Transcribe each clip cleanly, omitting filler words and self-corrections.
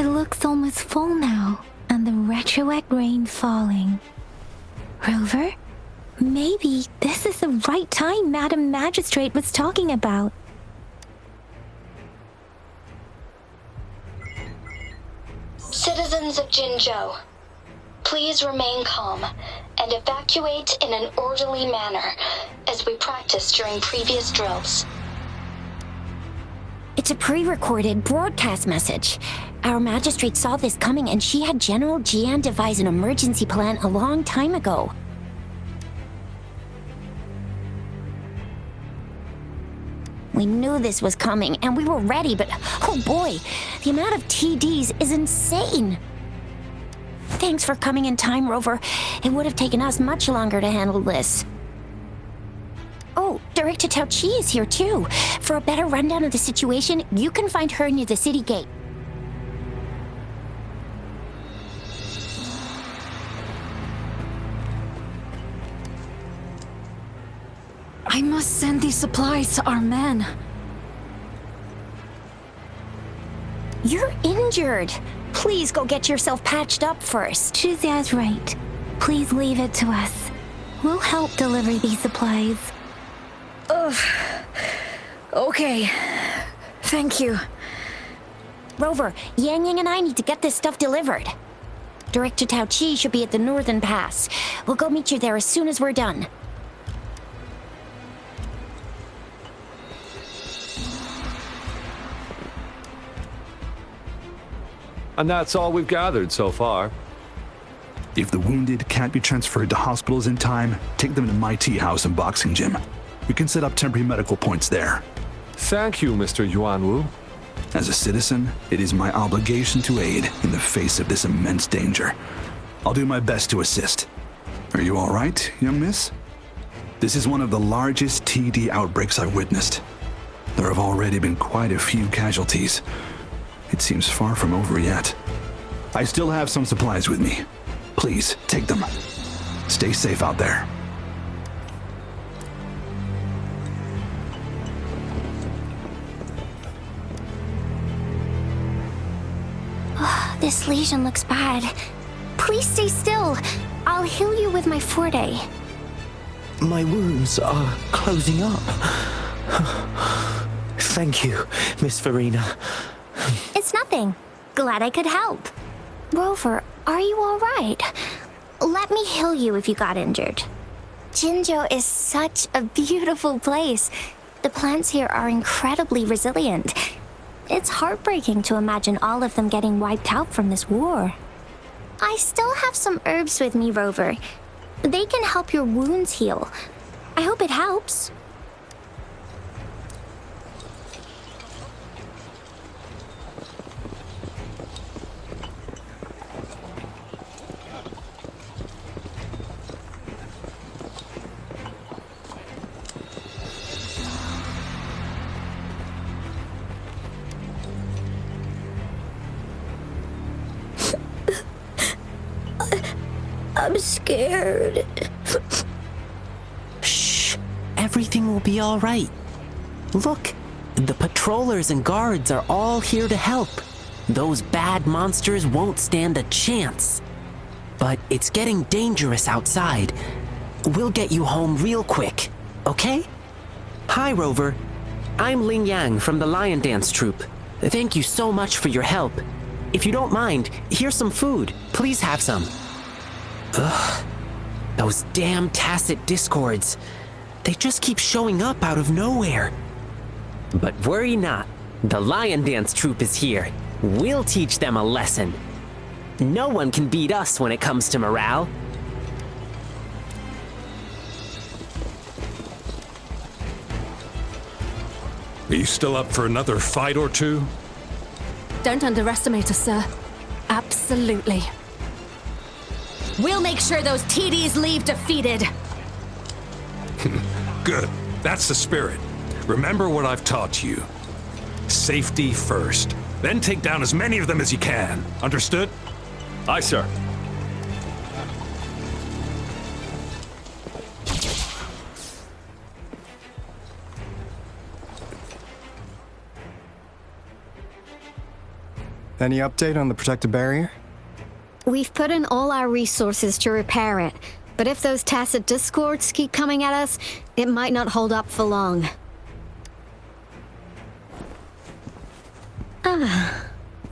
It looks almost full now, and the retroact rain falling. Rover? Maybe this is the right time Madam Magistrate was talking about. Citizens of Jinzhou, please remain calm and evacuate in an orderly manner as we practiced during previous drills. It's a pre-recorded broadcast message. Our magistrate saw this coming and she had General Jian devise an emergency plan a long time ago. We knew this was coming and we were ready, but oh boy, the amount of TDs is insane. Thanks for coming in time, Rover. It would have taken us much longer to handle this. Oh, Director Tao Chi is here too. For a better rundown of the situation, you can find her near the city gate. I must send these supplies to our men. You're injured. Please go get yourself patched up first. Shizia's right. Please leave it to us. We'll help deliver these supplies. Ugh. Okay. Thank you. Rover, Yang Yang and I need to get this stuff delivered. Director Tao Chi should be at the Northern Pass. We'll go meet you there as soon as we're done. And that's all we've gathered so far. If the wounded can't be transferred to hospitals in time, take them to my tea house and boxing gym. We can set up temporary medical points there. Thank you, Mr. Yuanwu. As a citizen, it is my obligation to aid in the face of this immense danger. I'll do my best to assist. Are you all right, young miss? This is one of the largest TD outbreaks I've witnessed. There have already been quite a few casualties. It seems far from over yet. I still have some supplies with me. Please, take them. Stay safe out there. This lesion looks bad. Please stay still. I'll heal you with my forte. My wounds are closing up. Thank you, Miss Farina. It's nothing. Glad I could help. Rover, are you all right? Let me heal you if you got injured. Jinzhou is such a beautiful place. The plants here are incredibly resilient. It's heartbreaking to imagine all of them getting wiped out from this war. I still have some herbs with me, Rover. They can help your wounds heal. I hope it helps. I'm scared. Shh. Everything will be all right. Look, the patrollers and guards are all here to help. Those bad monsters won't stand a chance. But it's getting dangerous outside. We'll get you home real quick, okay? Hi, Rover. I'm Ling Yang from the Lion Dance Troupe. Thank you so much for your help. If you don't mind, here's some food. Please have some. Ugh. Those damn tacit discords. They just keep showing up out of nowhere. But worry not. The Lion Dance Troupe is here. We'll teach them a lesson. No one can beat us when it comes to morale. Are you still up for another fight or two? Don't underestimate us, sir. Absolutely. We'll make sure those TDs leave defeated. Good. That's the spirit. Remember what I've taught you. Safety first. Then take down as many of them as you can. Understood? Aye, sir. Any update on the protective barrier? We've put in all our resources to repair it, but if those tacit discords keep coming at us, it might not hold up for long.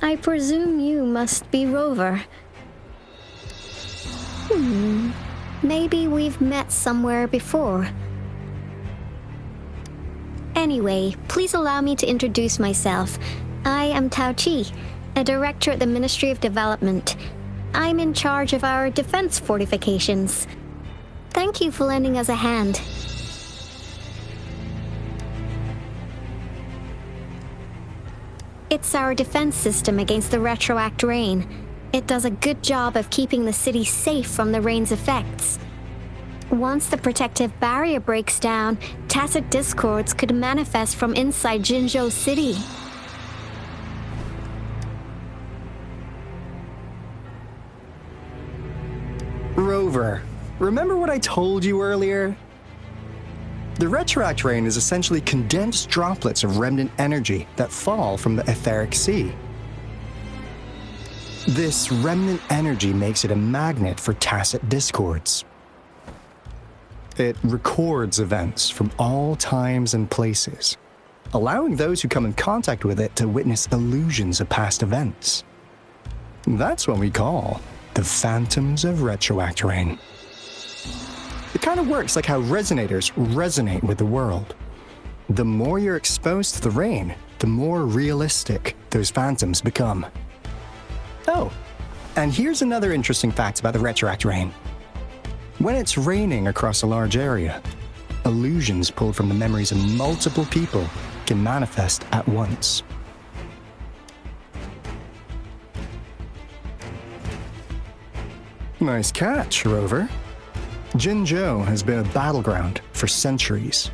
I presume you must be Rover. Maybe we've met somewhere before. Anyway, please allow me to introduce myself. I am Tao Chi, a director at the Ministry of Development. I'm in charge of our defense fortifications. Thank you for lending us a hand. It's our defense system against the retroact rain. It does a good job of keeping the city safe from the rain's effects. Once the protective barrier breaks down, tacit discords could manifest from inside Jinzhou City. Rover, remember what I told you earlier? The retroact rain is essentially condensed droplets of remnant energy that fall from the etheric sea. This remnant energy makes it a magnet for tacit discords. It records events from all times and places, allowing those who come in contact with it to witness illusions of past events. That's what we call the phantoms of retroact rain. It kind of works like how resonators resonate with the world. The more you're exposed to the rain, the more realistic those phantoms become. Oh, and here's another interesting fact about the retroact rain. When it's raining across a large area, illusions pulled from the memories of multiple people can manifest at once. Nice catch, Rover. Jinzhou has been a battleground for centuries.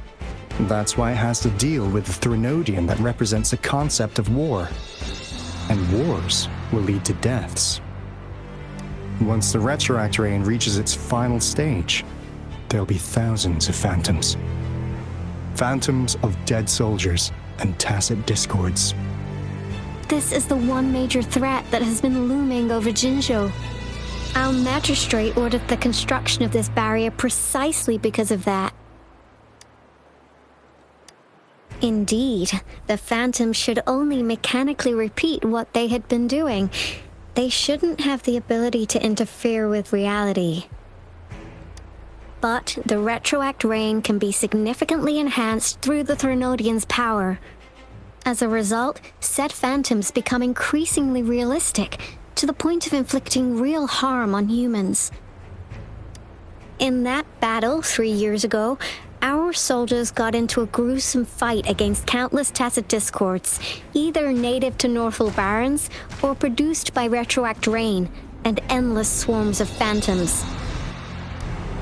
That's why it has to deal with the Threnodian that represents the concept of war. And wars will lead to deaths. Once the retroact rain reaches its final stage, there'll be thousands of phantoms. Phantoms of dead soldiers and tacit discords. This is the one major threat that has been looming over Jinzhou. Our magistrate ordered the construction of this barrier precisely because of that. Indeed, the phantoms should only mechanically repeat what they had been doing. They shouldn't have the ability to interfere with reality. But the retroact rain can be significantly enhanced through the Threnodian's power. As a result, said phantoms become increasingly realistic, to the point of inflicting real harm on humans. In that battle 3 years ago, our soldiers got into a gruesome fight against countless tacit discords, either native to Northal Barrens or produced by retroact rain and endless swarms of phantoms.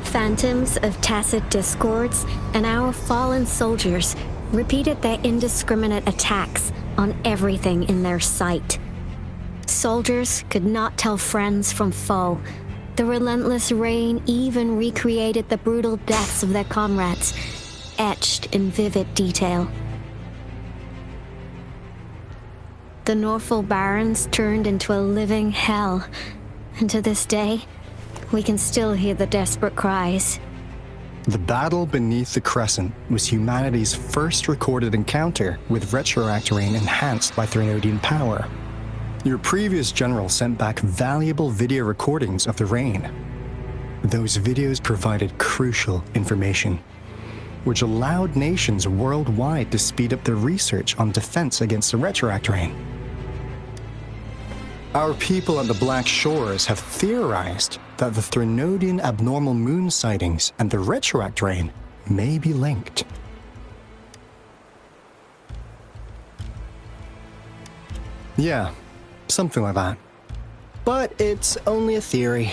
Phantoms of tacit discords and our fallen soldiers repeated their indiscriminate attacks on everything in their sight. Soldiers could not tell friends from foe. The relentless rain even recreated the brutal deaths of their comrades, etched in vivid detail. The Northal Barrens turned into a living hell, and to this day, we can still hear the desperate cries. The battle beneath the Crescent was humanity's first recorded encounter with retroact rain enhanced by Threnodian power. Your previous general sent back valuable video recordings of the rain. Those videos provided crucial information, which allowed nations worldwide to speed up their research on defense against the retroact rain. Our people at the Black Shores have theorized that the Threnodian abnormal moon sightings and the retroact rain may be linked. Yeah. Something like that. But it's only a theory.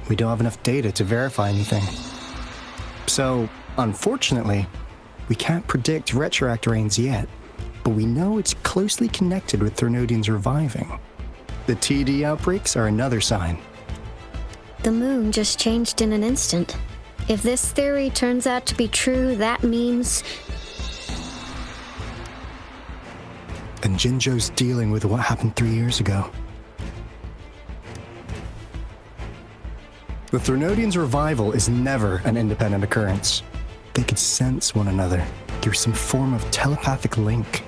We don't have enough data to verify anything. So, unfortunately, we can't predict retroact rains yet, but we know it's closely connected with Threnodians reviving. The TD outbreaks are another sign. The moon just changed in an instant. If this theory turns out to be true, that means... and Jinzhou's dealing with what happened 3 years ago. The Threnodians' revival is never an independent occurrence. They could sense one another through some form of telepathic link.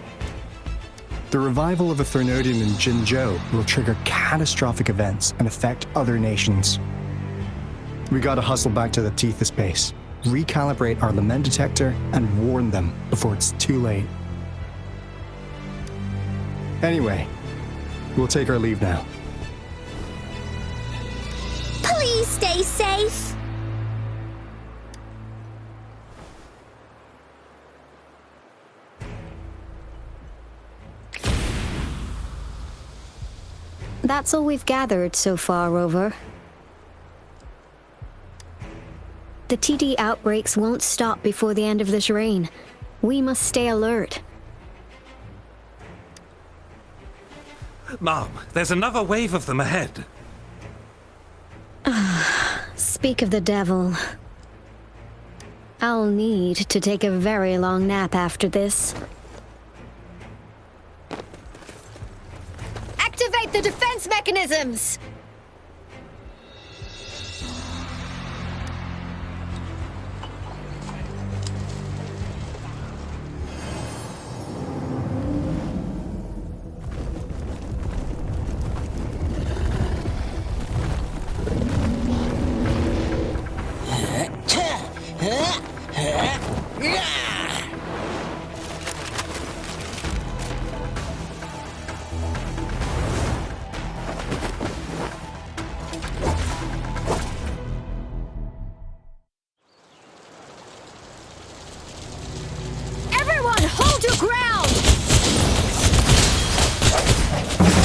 The revival of a Threnodian in Jinzhou will trigger catastrophic events and affect other nations. We gotta hustle back to the Tethys base, recalibrate our lament detector, and warn them before it's too late. Anyway, we'll take our leave now. Please stay safe. That's all we've gathered so far, Rover. The TD outbreaks won't stop before the end of this reign. We must stay alert. Mom, there's another wave of them ahead. Speak of the devil. I'll need to take a very long nap after this. Activate the defense mechanisms! Everyone, hold your ground!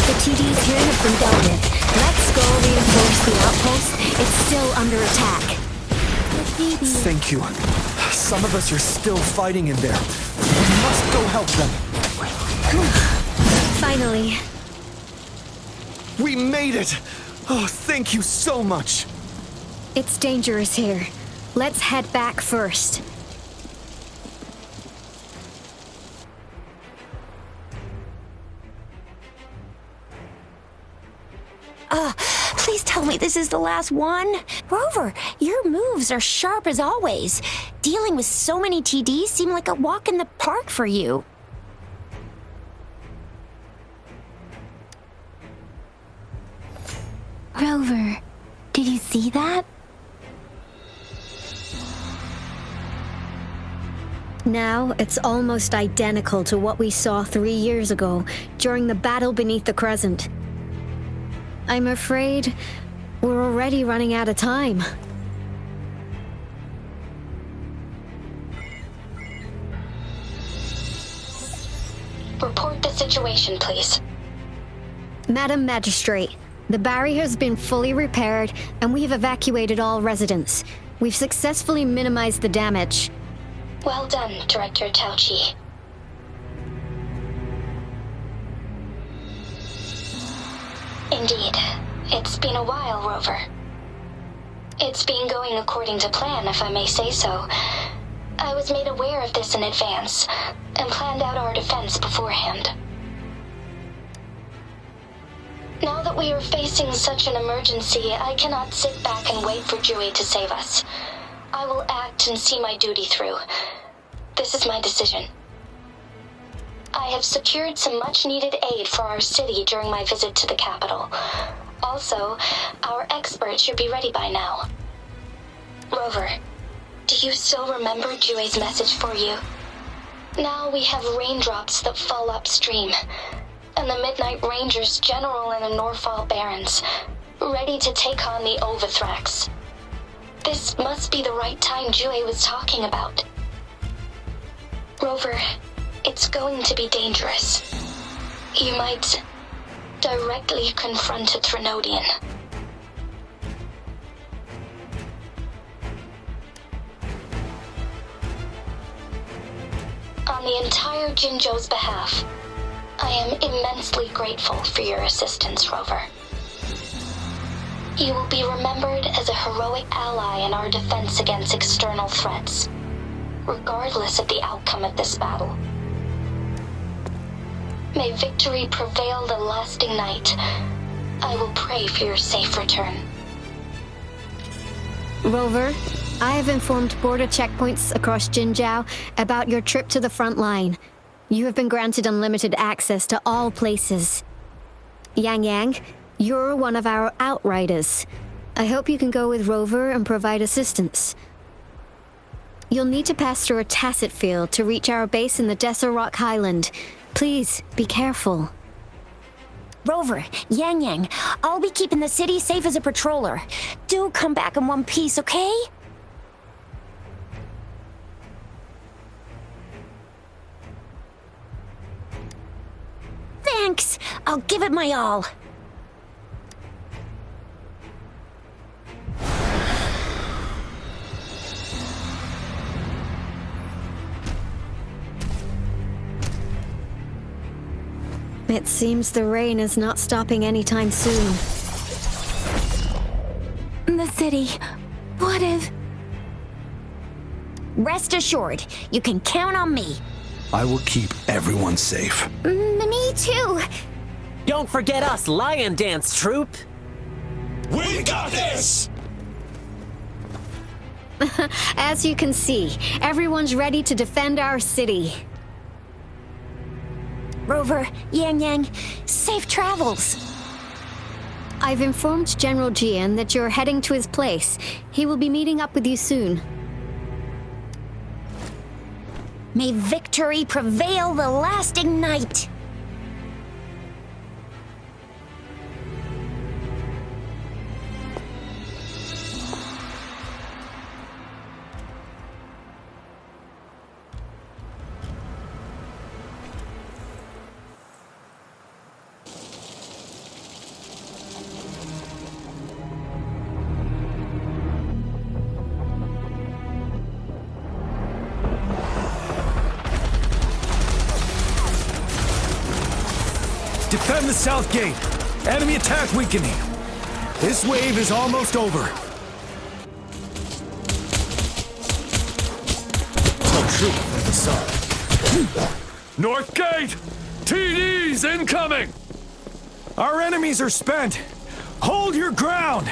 The TDs here have been dealt with. Let's go reinforce the outpost. It's still under attack. Thank you. Some of us are still fighting in there. We must go help them. Finally. We made it! Oh, thank you so much. It's dangerous here. Let's head back first. Please tell me this is the last one. Rover, your moves are sharp as always. Dealing with so many TDs seem like a walk in the park for you. Rover, did you see that? Now, it's almost identical to what we saw 3 years ago during the battle beneath the Crescent. I'm afraid we're already running out of time. Report the situation, please. Madam Magistrate, the barrier has been fully repaired and we have evacuated all residents. We've successfully minimized the damage. Well done, Director Tauchi. Indeed. It's been a while, Rover. It's been going according to plan, if I may say so. I was made aware of this in advance, and planned out our defense beforehand. Now that we are facing such an emergency, I cannot sit back and wait for Jui to save us. I will act and see my duty through. This is my decision. I have secured some much-needed aid for our city during my visit to the capital. Also, our expert should be ready by now. Rover, do you still remember Jue's message for you? Now we have raindrops that fall upstream, and the Midnight Rangers General in the Norfall Barrens, ready to take on the Overthrax. This must be the right time Jue was talking about. Rover, it's going to be dangerous. You might directly confront a Threnodian. On the entire Jinzhou's behalf, I am immensely grateful for your assistance, Rover. You will be remembered as a heroic ally in our defense against external threats, regardless of the outcome of this battle. May victory prevail the lasting night. I will pray for your safe return. Rover, I have informed border checkpoints across Jinzhou about your trip to the front line. You have been granted unlimited access to all places. Yang Yang, you're one of our outriders. I hope you can go with Rover and provide assistance. You'll need to pass through a tacet field to reach our base in the Desert Rock Highland. Please, be careful. Rover, Yang Yang, I'll be keeping the city safe as a patroller. Do come back in one piece, okay? Thanks! I'll give it my all. It seems the rain is not stopping anytime soon. The city. What if... Rest assured, you can count on me. I will keep everyone safe. Me too. Don't forget us, Lion Dance Troop! We got this! As you can see, everyone's ready to defend our city. Rover, Yang Yang, safe travels. I've informed General Jian that you're heading to his place. He will be meeting up with you soon. May victory prevail the lasting night. Defend the south gate. Enemy attack weakening. This wave is almost over. Tell troop from the side. North gate! TDs incoming! Our enemies are spent. Hold your ground.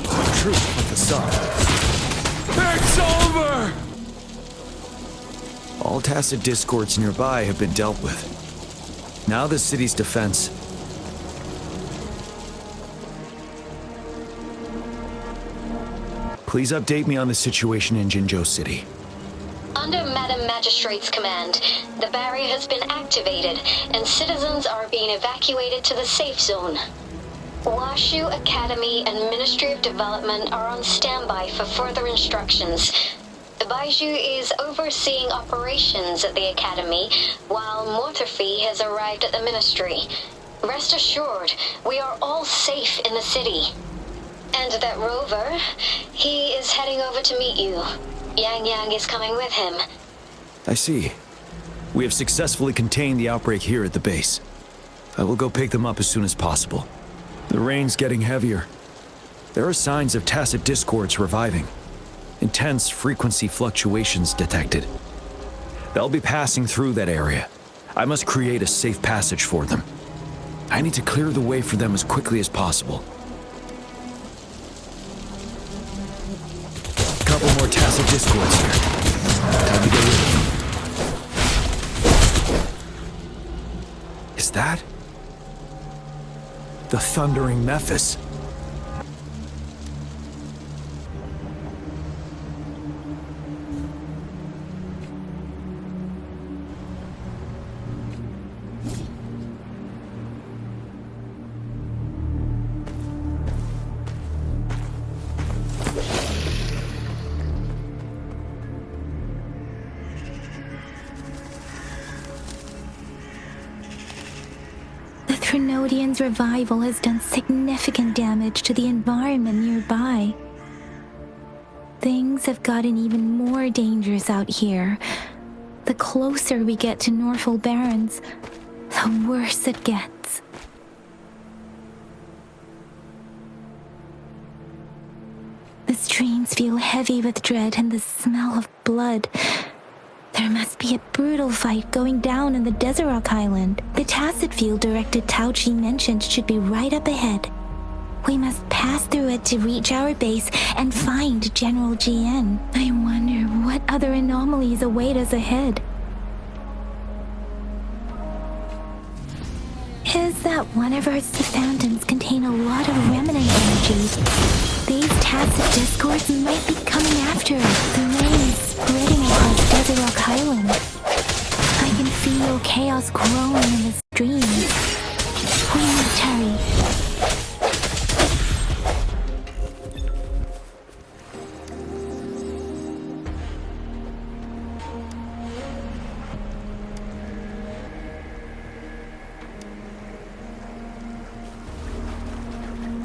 Tell troop from the side. It's over! All tacit discords nearby have been dealt with. Now the city's defense. Please update me on the situation in Jinzhou City. Under Madam Magistrate's command, the barrier has been activated, and citizens are being evacuated to the safe zone. Washu Academy and Ministry of Development are on standby for further instructions. The Baiju is overseeing operations at the Academy, while Mortherfee has arrived at the Ministry. Rest assured, we are all safe in the city. And that Rover, he is heading over to meet you. Yang Yang is coming with him. I see. We have successfully contained the outbreak here at the base. I will go pick them up as soon as possible. The rain's getting heavier. There are signs of tacit discords reviving. Intense frequency fluctuations detected. They'll be passing through that area. I must create a safe passage for them. I need to clear the way for them as quickly as possible. A couple more tacit discords here. Time to get rid of them. Is that The thundering Mephis. The Threnodian's revival has done significant damage to the environment nearby. Things have gotten even more dangerous out here. The closer we get to Norfolk Barrens, the worse it gets. The streams feel heavy with dread and the smell of blood. There must be a brutal fight going down in the Desert Island. The tacit field directed Tao Chi mentioned should be right up ahead. We must pass through it to reach our base and find General GN. I wonder what other anomalies await us ahead. Is that one of Earth's phantoms contain a lot of remnant energy? These tacit discords might be coming after us. The rain is spreading across Desert Rock Island. I can feel chaos growing in the streams. We must hurry.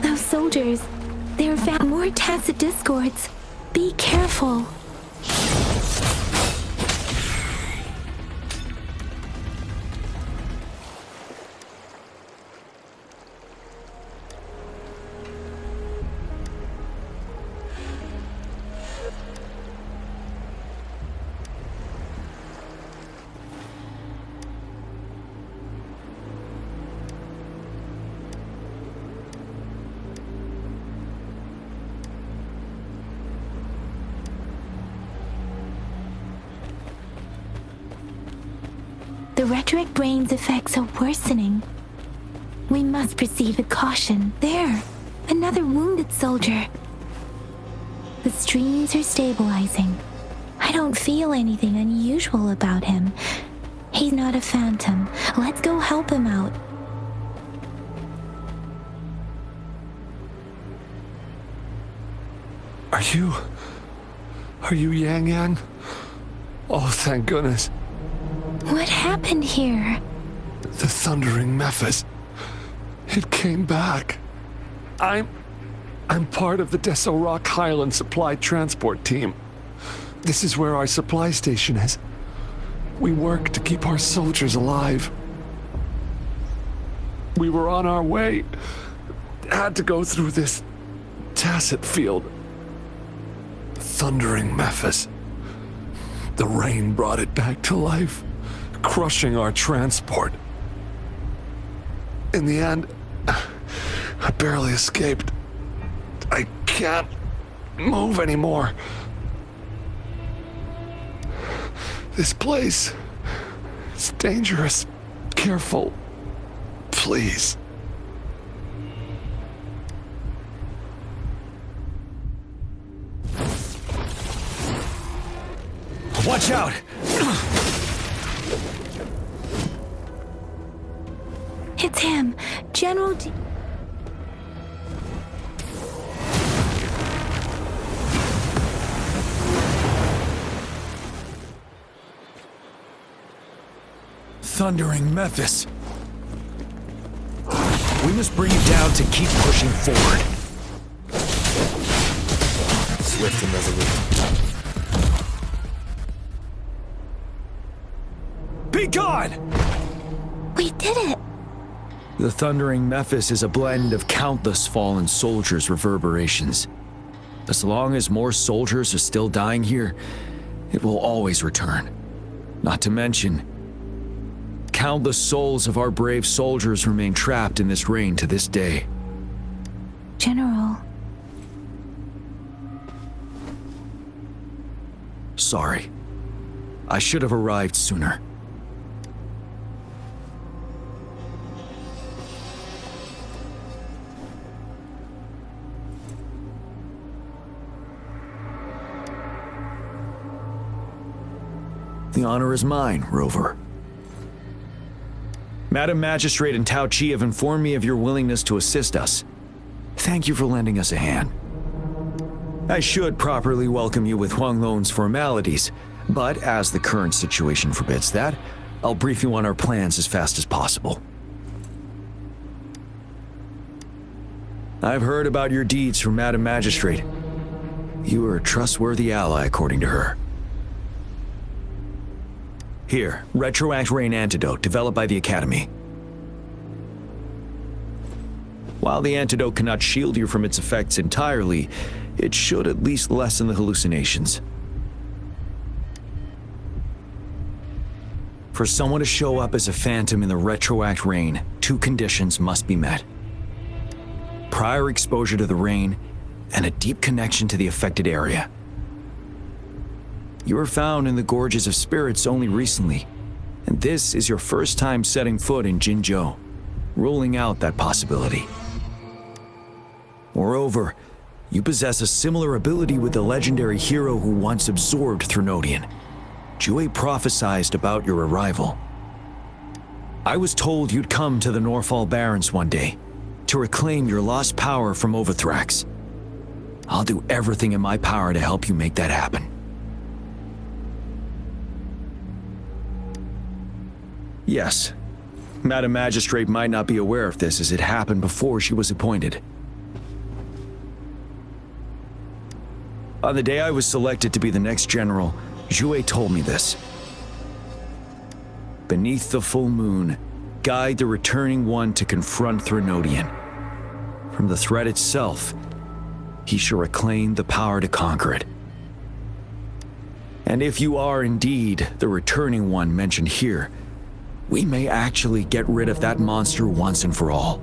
Those soldiers, they're found more tacit discords. Be careful. The retroact brain's effects are worsening. We must proceed with caution. There, another wounded soldier. The streams are stabilizing. I don't feel anything unusual about him. He's not a phantom. Let's go help him out. Are you Yang Yang? Oh, thank goodness. What happened here? The Thundering Mephis. It came back. I'm part of the Desert Rock Highland Supply Transport Team. This is where our supply station is. We work to keep our soldiers alive. We were on our way. Had to go through this tacit field. Thundering Mephis. The rain brought it back to life, crushing our transport. In the end, I barely escaped. I can't move anymore. This place is dangerous. Careful. Please. Watch out! It's him, General D. Thundering Mephis. We must bring it down to keep pushing forward. Swift and resolute. Be gone! We did it! The Thundering Mephis is a blend of countless fallen soldiers' reverberations. As long as more soldiers are still dying here, it will always return. Not to mention, countless souls of our brave soldiers remain trapped in this rain to this day. General. Sorry. I should have arrived sooner. The honor is mine, Rover. Madam Magistrate and Tao Chi have informed me of your willingness to assist us. Thank you for lending us a hand. I should properly welcome you with Huanglong's formalities, but as the current situation forbids that, I'll brief you on our plans as fast as possible. I've heard about your deeds from Madam Magistrate. You are a trustworthy ally, according to her. Here, Retroact Rain Antidote, developed by the Academy. While the antidote cannot shield you from its effects entirely, it should at least lessen the hallucinations. For someone to show up as a phantom in the retroact rain, 2 conditions must be met. Prior exposure to the rain, and a deep connection to the affected area. You were found in the Gorges of Spirits only recently, and this is your first time setting foot in Jinzhou, ruling out that possibility. Moreover, you possess a similar ability with the legendary hero who once absorbed Threnodian. Jinzhou prophesied about your arrival. I was told you'd come to the Norfall Barrens one day, to reclaim your lost power from Overthrax. I'll do everything in my power to help you make that happen. Yes, Madam Magistrate might not be aware of this as it happened before she was appointed. On the day I was selected to be the next general, Jinzhou told me this. Beneath the full moon, guide the returning one to confront Threnodian. From the threat itself, he shall reclaim the power to conquer it. And if you are indeed the returning one mentioned here, we may actually get rid of that monster once and for all.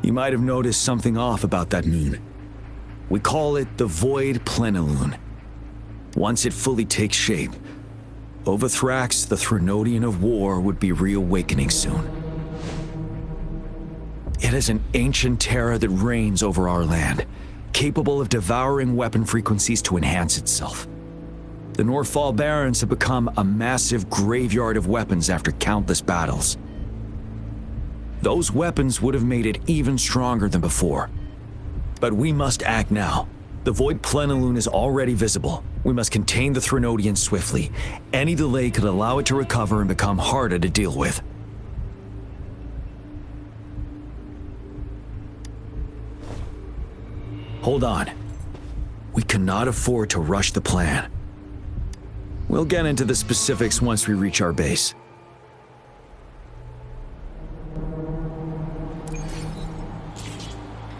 You might have noticed something off about that moon. We call it the Void Plenilune. Once it fully takes shape, Overthrax, the Threnodian of War, would be reawakening soon. It is an ancient terror that reigns over our land, capable of devouring weapon frequencies to enhance itself. The Norfall Barrens have become a massive graveyard of weapons after countless battles. Those weapons would have made it even stronger than before. But we must act now. The Void Plenilune is already visible. We must contain the Threnodian swiftly. Any delay could allow it to recover and become harder to deal with. Hold on. We cannot afford to rush the plan. We'll get into the specifics once we reach our base.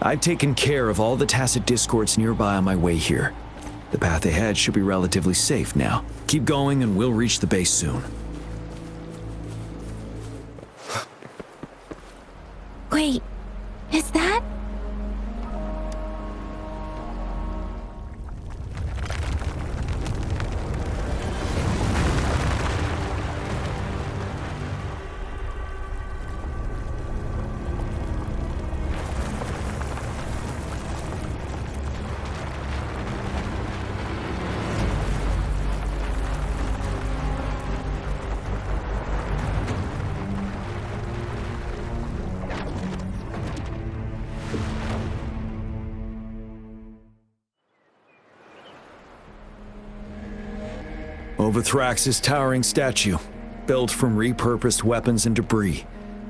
I've taken care of all the tacit discords nearby on my way here. The path ahead should be relatively safe now. Keep going and we'll reach the base soon. Wait, is that? Overthrax's towering statue, built from repurposed weapons and debris,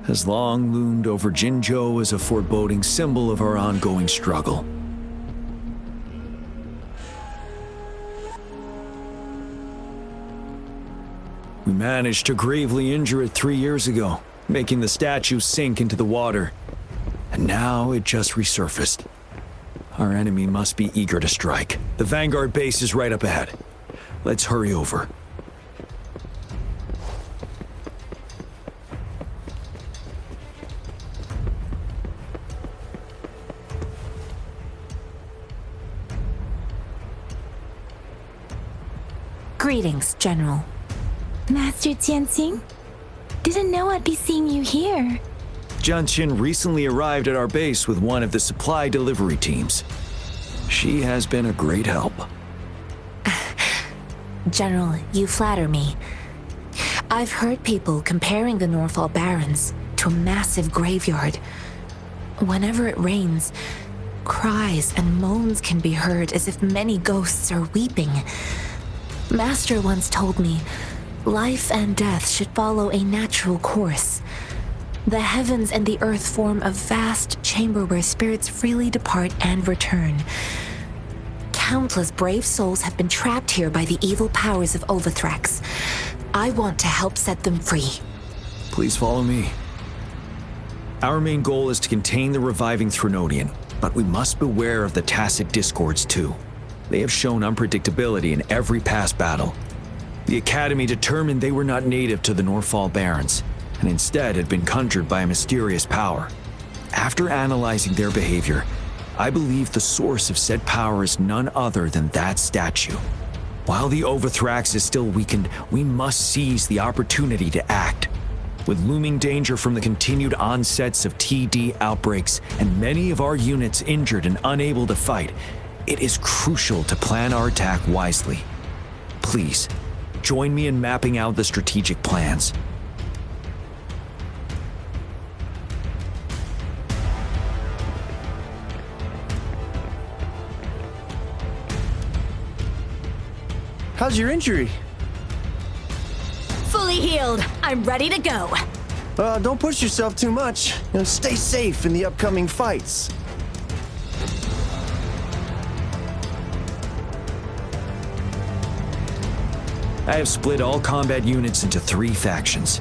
has long loomed over Jinzhou as a foreboding symbol of our ongoing struggle. We managed to gravely injure it 3 years ago, making the statue sink into the water. And now it just resurfaced. Our enemy must be eager to strike. The Vanguard base is right up ahead. Let's hurry over. Greetings, General. Master Jianxing? Didn't know I'd be seeing you here. Jianqin recently arrived at our base with one of the supply delivery teams. She has been a great help. General, you flatter me. I've heard people comparing the Norfall Barrens to a massive graveyard. Whenever it rains, cries and moans can be heard as if many ghosts are weeping. Master once told me, life and death should follow a natural course. The heavens and the earth form a vast chamber where spirits freely depart and return. Countless brave souls have been trapped here by the evil powers of Overthrax. I want to help set them free. Please follow me. Our main goal is to contain the reviving Threnodian, but we must beware of the tacit discords too. They have shown unpredictability in every past battle. The Academy determined they were not native to the Norfall Barrens, and instead had been conjured by a mysterious power. After analyzing their behavior, I believe the source of said power is none other than that statue. While the Overthrax is still weakened, we must seize the opportunity to act. With looming danger from the continued onsets of TD outbreaks and many of our units injured and unable to fight, it is crucial to plan our attack wisely. Please, join me in mapping out the strategic plans. How's your injury? Fully healed. I'm ready to go. Don't push yourself too much. Stay safe in the upcoming fights. I have split all combat units into 3 factions.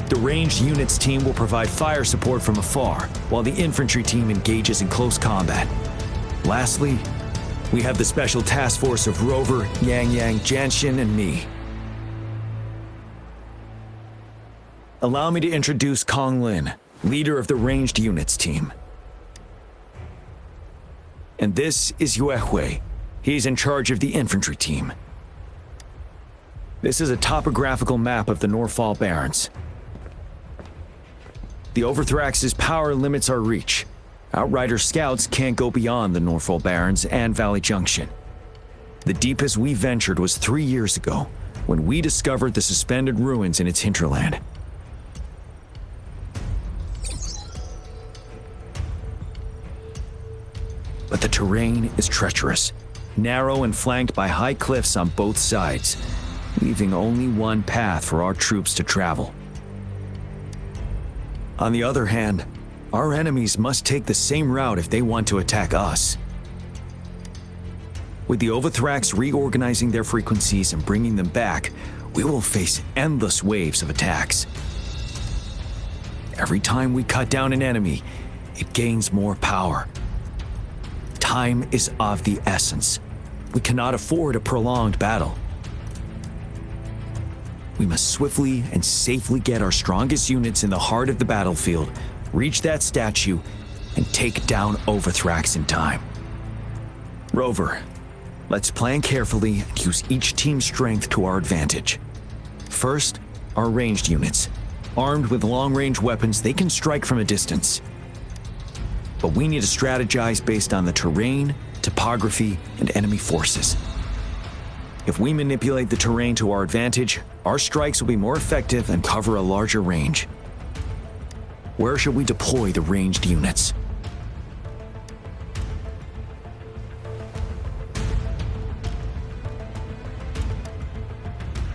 The ranged units team will provide fire support from afar, while the infantry team engages in close combat. Lastly, we have the special task force of Rover, Yang, Janshin, and me. Allow me to introduce Kong Lin, leader of the ranged units team. And this is Yue Hui. He's in charge of the infantry team. This is a topographical map of the Norfall Barrens. The Overthrax's power limits our reach. Outrider scouts can't go beyond the Norfall Barrens and Valley Junction. The deepest we ventured was 3 years ago, when we discovered the suspended ruins in its hinterland. But the terrain is treacherous, narrow and flanked by high cliffs on both sides, leaving only one path for our troops to travel. On the other hand, our enemies must take the same route if they want to attack us. With the Overthrax reorganizing their frequencies and bringing them back, we will face endless waves of attacks. Every time we cut down an enemy, it gains more power. Time is of the essence. We cannot afford a prolonged battle. We must swiftly and safely get our strongest units in the heart of the battlefield, reach that statue, and take down Overthrax in time. Rover, let's plan carefully and use each team's strength to our advantage. First, our ranged units. Armed with long-range weapons, they can strike from a distance. But we need to strategize based on the terrain, topography, and enemy forces. If we manipulate the terrain to our advantage, our strikes will be more effective and cover a larger range. Where should we deploy the ranged units?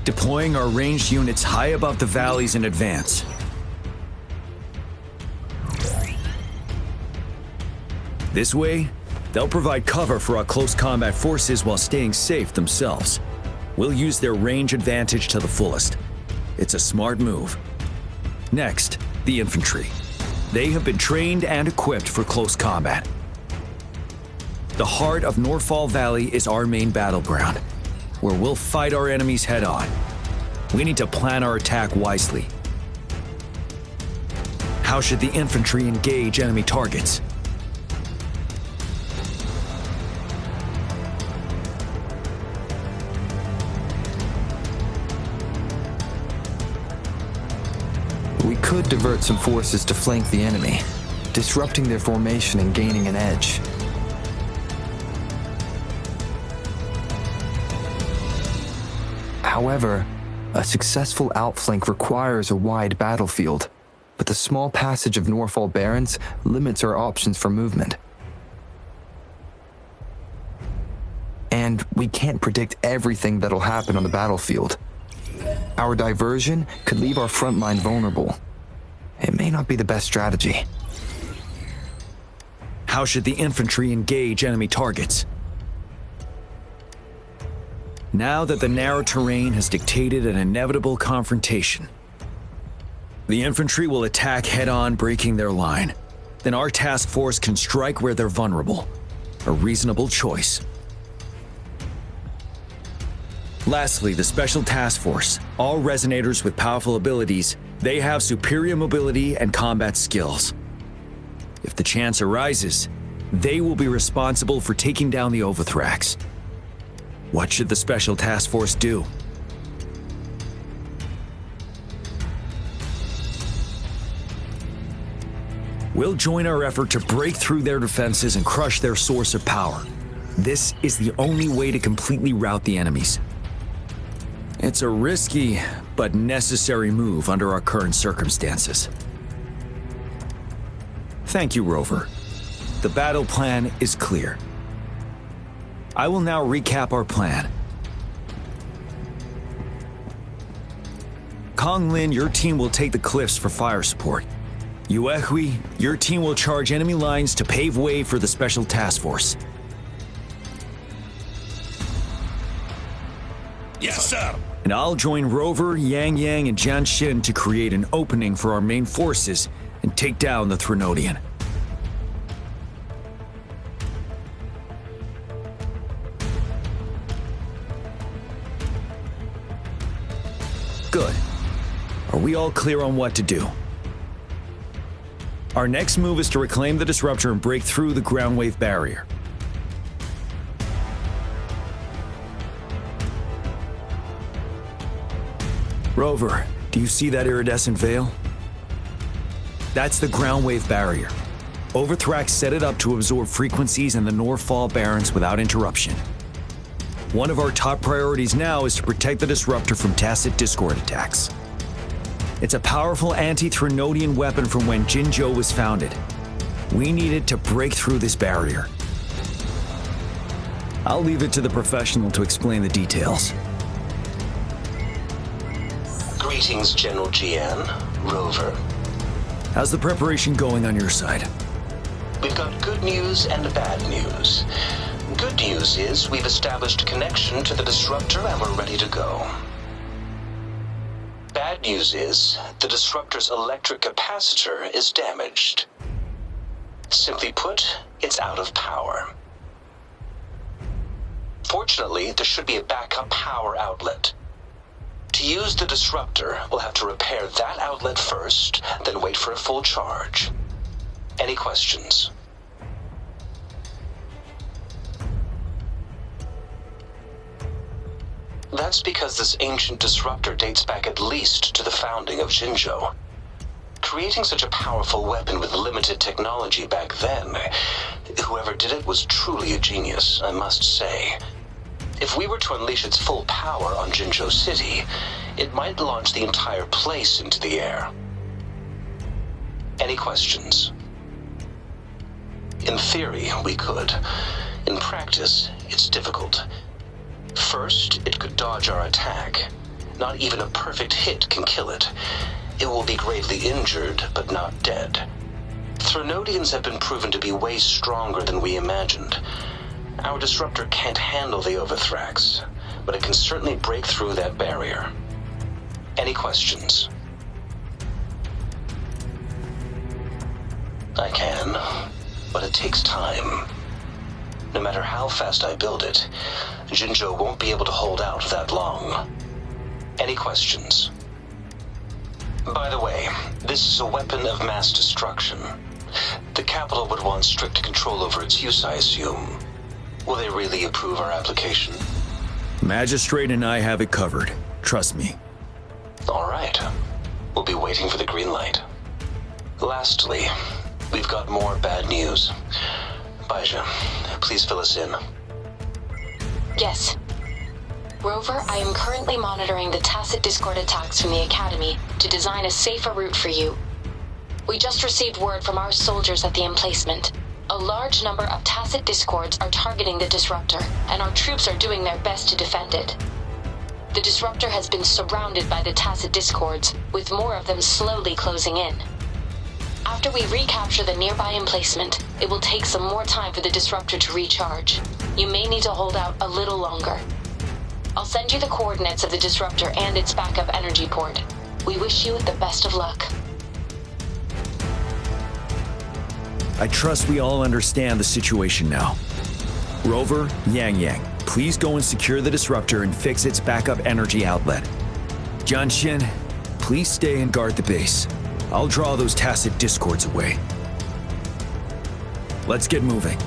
Deploying our ranged units high above the valleys in advance. This way, they'll provide cover for our close combat forces while staying safe themselves. We'll use their range advantage to the fullest. It's a smart move. Next, the infantry. They have been trained and equipped for close combat. The heart of Norfall Valley is our main battleground, where we'll fight our enemies head-on. We need to plan our attack wisely. How should the infantry engage enemy targets? We could divert some forces to flank the enemy, disrupting their formation and gaining an edge. However, a successful outflank requires a wide battlefield, but the small passage of Norfall Barrens limits our options for movement. And we can't predict everything that'll happen on the battlefield. Our diversion could leave our front line vulnerable. It may not be the best strategy. How should the infantry engage enemy targets? Now that the narrow terrain has dictated an inevitable confrontation, the infantry will attack head-on, breaking their line. Then our task force can strike where they're vulnerable. A reasonable choice. Lastly, the Special Task Force. All resonators with powerful abilities, they have superior mobility and combat skills. If the chance arises, they will be responsible for taking down the Overthrax. What should the Special Task Force do? We'll join our effort to break through their defenses and crush their source of power. This is the only way to completely rout the enemies. It's a risky, but necessary move under our current circumstances. Thank you, Rover. The battle plan is clear. I will now recap our plan. Kong Lin, your team will take the cliffs for fire support. Yuehui, your team will charge enemy lines to pave way for the Special Task Force. Yes, sir. And I'll join Rover, Yang Yang, and Jian Xin to create an opening for our main forces and take down the Threnodian. Good. Are we all clear on what to do? Our next move is to reclaim the disruptor and break through the ground wave barrier. Rover, do you see that iridescent veil? That's the ground wave barrier. Overthrax set it up to absorb frequencies in the Norfall Barrens without interruption. One of our top priorities now is to protect the disruptor from tacit discord attacks. It's a powerful anti-Threnodian weapon from when Jinzhou was founded. We need it to break through this barrier. I'll leave it to the professional to explain the details. Greetings, General Jian. Rover. How's the preparation going on your side? We've got good news and bad news. Good news is we've established a connection to the disruptor and we're ready to go. Bad news is the disruptor's electric capacitor is damaged. Simply put, it's out of power. Fortunately, there should be a backup power outlet. To use the disruptor, we'll have to repair that outlet first, then wait for a full charge. Any questions? That's because this ancient disruptor dates back at least to the founding of Jinzhou. Creating such a powerful weapon with limited technology back then, whoever did it was truly a genius, I must say. If we were to unleash its full power on Jinzhou City, it might launch the entire place into the air. Any questions? In theory, we could. In practice, it's difficult. First, it could dodge our attack. Not even a perfect hit can kill it. It will be gravely injured, but not dead. Threnodians have been proven to be way stronger than we imagined. Our disruptor can't handle the Overthrax, but it can certainly break through that barrier. Any questions? I can, but it takes time. No matter how fast I build it, Jinzhou won't be able to hold out that long. Any questions? By the way, this is a weapon of mass destruction. The capital would want strict control over its use, I assume. Will they really approve our application? Magistrate and I have it covered. Trust me. All right. We'll be waiting for the green light. Lastly, we've got more bad news. Baija, please fill us in. Yes. Rover, I am currently monitoring the tacit discord attacks from the Academy to design a safer route for you. We just received word from our soldiers at the emplacement. A large number of tacit discords are targeting the disruptor, and our troops are doing their best to defend it. The disruptor has been surrounded by the tacit discords, with more of them slowly closing in. After we recapture the nearby emplacement, it will take some more time for the disruptor to recharge. You may need to hold out a little longer. I'll send you the coordinates of the disruptor and its backup energy port. We wish you the best of luck. I trust we all understand the situation now. Rover, Yang Yang, please go and secure the disruptor and fix its backup energy outlet. Jianshin, please stay and guard the base. I'll draw those tacit discords away. Let's get moving.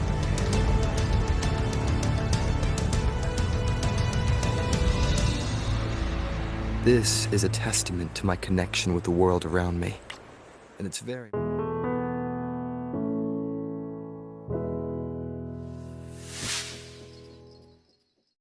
This is a testament to my connection with the world around me. And it's very...